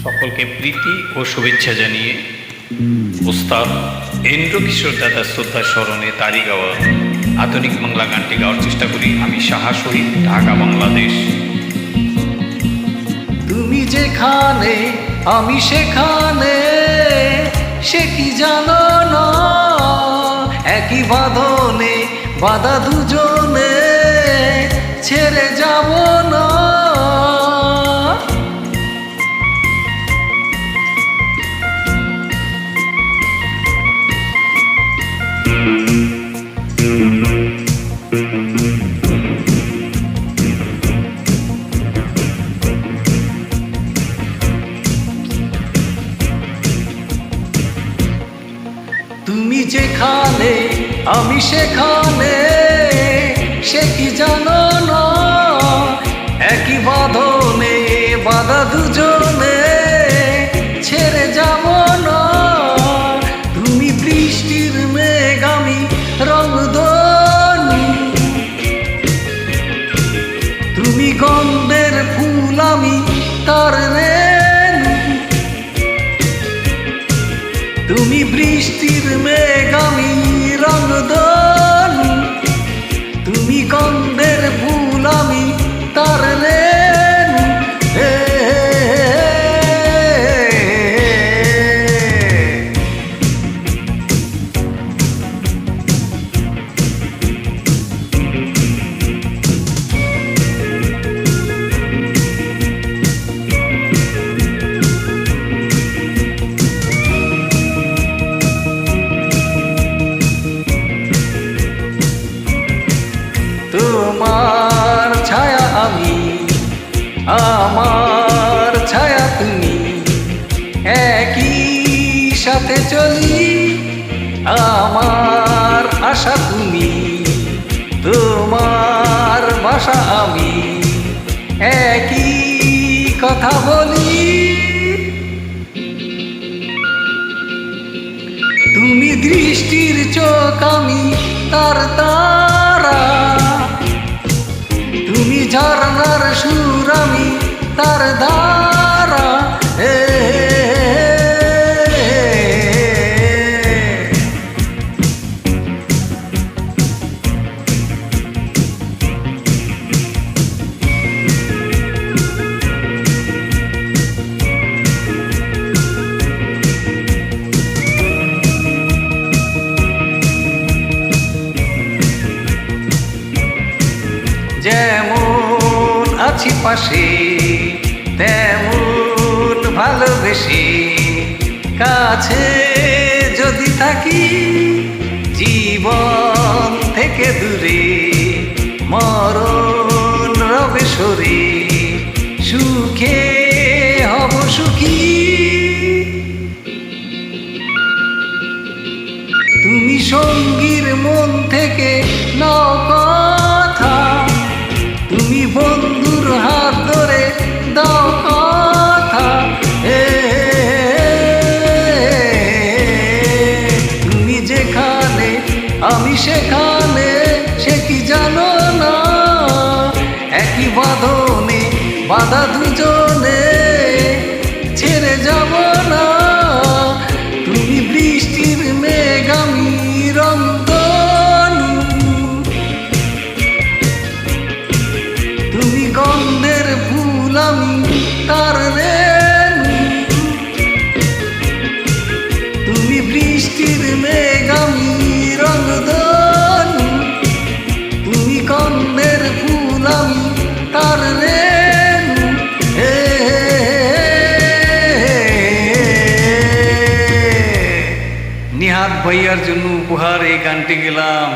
সকলকে প্রীতি ও শুভেচ্ছা জানিয়ে ওস্তাদ ইন্দ্রকিশোর দাদার শ্রদ্ধা স্মরণে তারি গাওয়া আধুনিক বাংলা গানটি গাওয়ার চেষ্টা করি আমি সাহা শহীদ, ঢাকা, বাংলাদেশ। তুমি যেখানে আমি সেখানে, সে কি জানো না, একই বাঁধনে বাঁধা দুজনে, ছেড়ে যাব না। তুমি যেখানে আমি সেখানে, সে কি জানো না, একই বাঁধনে বাঁধা দুজনে, ছেড়ে যাব না। তুমি বৃষ্টির মেঘ আমি রংধনু, তুমি গন্ধের ফুল আমি তার রেণু। তুমি বৃষ্টির মেঘ আমি রংধনু, তুমি গন্ধের ফুল আমি তার রেণু। তোমার ছায়া আমি, আমার ছায়া তুমি, একই সাথে চলি। আমার আশা তুমি, তোমার ভাষা আমি, একই কথা বলি। তুমি দৃষ্টির চোখ আমি তার তারা, তুমি ঝর্ণার সুর আমি তার ধারা। যেমন আছি পাশে তেমন ভালোবেসে, কাছে যদি থাকি জীবন থেকে দূরে, মরণ রবে সরে, সুখে হব সুখী। তুমি সঙ্গীর মন থেকে নাও কথা, তুমি বন্ধুর হাত ধরে দাও কথা। তুমি যেখানে আমি সেখানে, সে কি জানো না, একই বাঁধনে বাঁধা দুজনে, ছেড়ে যাব না। তুমি বৃষ্টির মেঘ আমি রংধনু, তুমি গন্ধের ফুল আমি তার রেণু। তুমি বৃষ্টির মেঘ আমি রংধনু, তুমি গন্ধের ফুল আমি তার রেণু। নিহাত ভাইয়ার জন্য উপহার এই গানটি গেলাম।